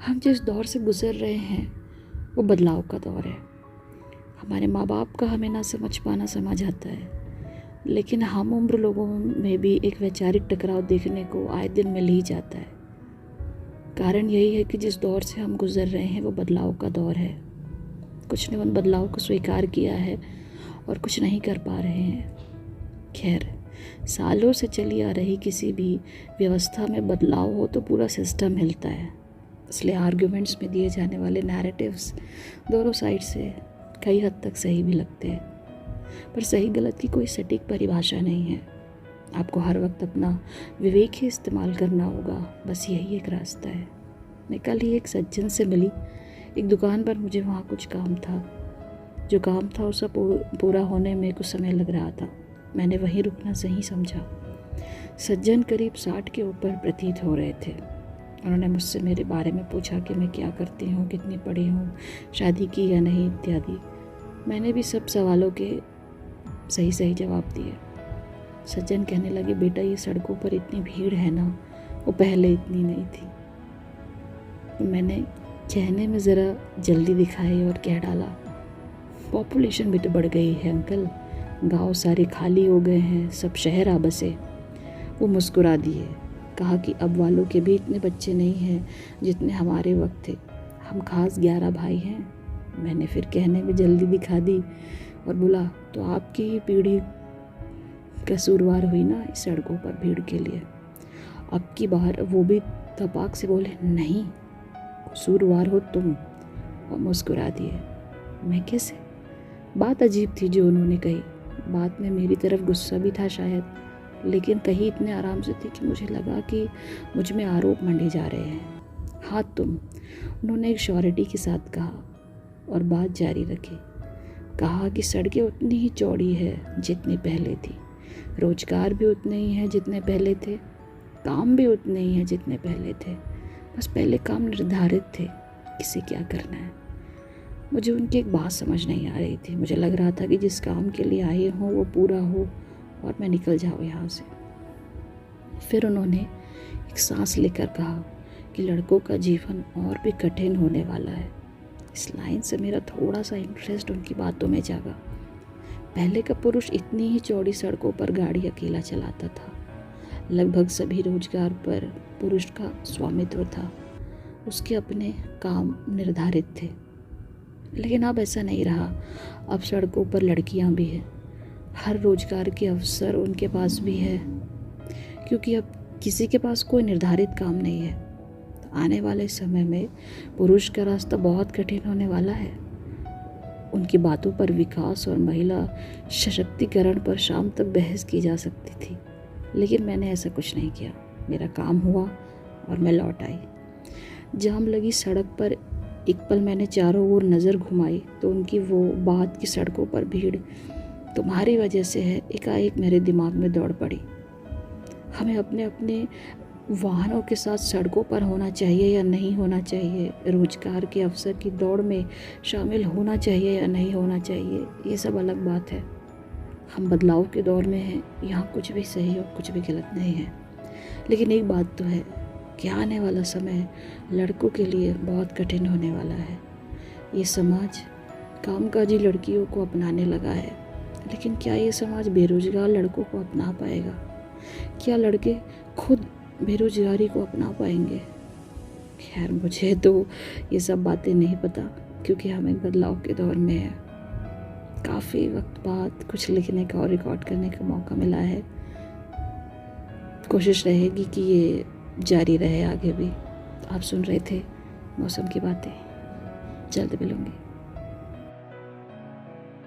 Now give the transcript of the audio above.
हम जिस दौर से गुज़र रहे हैं वो बदलाव का दौर है। हमारे माँ बाप का हमें ना समझ पाना समझ आता है, लेकिन हम उम्र लोगों में भी एक वैचारिक टकराव देखने को आए दिन मिल ही जाता है। कारण यही है कि जिस दौर से हम गुज़र रहे हैं वो बदलाव का दौर है। कुछ ने उन बदलाव को स्वीकार किया है और कुछ नहीं कर पा रहे हैं। खैर, सालों से चली आ रही किसी भी व्यवस्था में बदलाव हो तो पूरा सिस्टम हिलता है। इसलिए आर्ग्यूमेंट्स में दिए जाने वाले नैरेटिव्स दोनों साइड से कई हद तक सही भी लगते हैं, पर सही गलत की कोई सटीक परिभाषा नहीं है। आपको हर वक्त अपना विवेक ही इस्तेमाल करना होगा, बस यही एक रास्ता है। मैं कल ही एक सज्जन से मिली। एक दुकान पर मुझे वहाँ कुछ काम था। जो काम था उसका पूरा होने में कुछ समय लग रहा था। मैंने वहीं रुकना सही समझा। सज्जन करीब 60 के ऊपर प्रतीत हो रहे थे। उन्होंने मुझसे मेरे बारे में पूछा कि मैं क्या करती हूँ, कितनी पढ़ी हूँ, शादी की या नहीं इत्यादि। मैंने भी सब सवालों के सही सही जवाब दिए। सज्जन कहने लगे, बेटा ये सड़कों पर इतनी भीड़ है ना, वो पहले इतनी नहीं थी। मैंने कहने में ज़रा जल्दी दिखाई और कह डाला, पॉपुलेशन भी तो बढ़ गई है अंकल, गांव सारे खाली हो गए हैं, सब शहर आ बसे। वो मुस्कुरा दिए, कहा कि अब वालों के भी इतने बच्चे नहीं हैं जितने हमारे वक्त थे। हम खास 11 भाई हैं। मैंने फिर कहने में जल्दी दिखा दी और बोला, तो आपकी ही पीढ़ी कसूरवार हुई ना इस सड़कों पर भीड़ के लिए। अब की बार वो भी तपाक से बोले, नहीं कसूरवार हो तुम, और मुस्कुरा दिए। मैं कैसे? बात अजीब थी जो उन्होंने कही। बात में मेरी तरफ गुस्सा भी था शायद, लेकिन कही इतने आराम से थी कि मुझे लगा कि मुझ में आरोप मंडे जा रहे हैं। हाँ तुम, उन्होंने एक श्योरिटी के साथ कहा और बात जारी रखी। कहा कि सड़कें उतनी ही चौड़ी है जितनी पहले थी, रोजगार भी उतने ही हैं जितने पहले थे, काम भी उतने ही हैं जितने पहले थे। बस पहले काम निर्धारित थे, किसे क्या करना है। मुझे उनकी एक बात समझ नहीं आ रही थी। मुझे लग रहा था कि जिस काम के लिए आए हों वो पूरा हो और मैं निकल जाऊँ यहाँ से। फिर उन्होंने एक सांस लेकर कहा कि लड़कों का जीवन और भी कठिन होने वाला है। इस लाइन से मेरा थोड़ा सा इंटरेस्ट उनकी बातों में जागा। पहले का पुरुष इतनी ही चौड़ी सड़कों पर गाड़ी अकेला चलाता था। लगभग सभी रोजगार पर पुरुष का स्वामित्व था। उसके अपने काम निर्धारित थे। लेकिन अब ऐसा नहीं रहा। अब सड़कों पर लड़कियां भी हैं। हर रोजगार के अवसर उनके पास भी है, क्योंकि अब किसी के पास कोई निर्धारित काम नहीं है। तो आने वाले समय में पुरुष का रास्ता बहुत कठिन होने वाला है। उनकी बातों पर विकास और महिला सशक्तिकरण पर शाम तक बहस की जा सकती थी, लेकिन मैंने ऐसा कुछ नहीं किया। मेरा काम हुआ और मैं लौट आई। जाम लगी सड़क पर एक पल मैंने चारों ओर नज़र घुमाई तो उनकी वो बात की सड़कों पर भीड़ तुम्हारी वजह से है एकाएक मेरे दिमाग में दौड़ पड़ी। हमें अपने अपने वाहनों के साथ सड़कों पर होना चाहिए या नहीं होना चाहिए, रोजगार के अवसर की दौड़ में शामिल होना चाहिए या नहीं होना चाहिए, ये सब अलग बात है। हम बदलाव के दौर में हैं, यहाँ कुछ भी सही और कुछ भी गलत नहीं है। लेकिन एक बात तो है कि आने वाला समय लड़कों के लिए बहुत कठिन होने वाला है। ये समाज कामकाजी लड़कियों को अपनाने लगा है, लेकिन क्या ये समाज बेरोजगार लड़कों को अपना पाएगा? क्या लड़के खुद बेरोजगारी को अपना पाएंगे? खैर, मुझे तो ये सब बातें नहीं पता, क्योंकि हम एक बदलाव के दौर में हैं। काफ़ी वक्त बाद कुछ लिखने का और रिकॉर्ड करने का मौका मिला है। कोशिश रहेगी कि ये जारी रहे आगे भी। आप सुन रहे थे मौसम की बातें। जल्द मिलूंगी।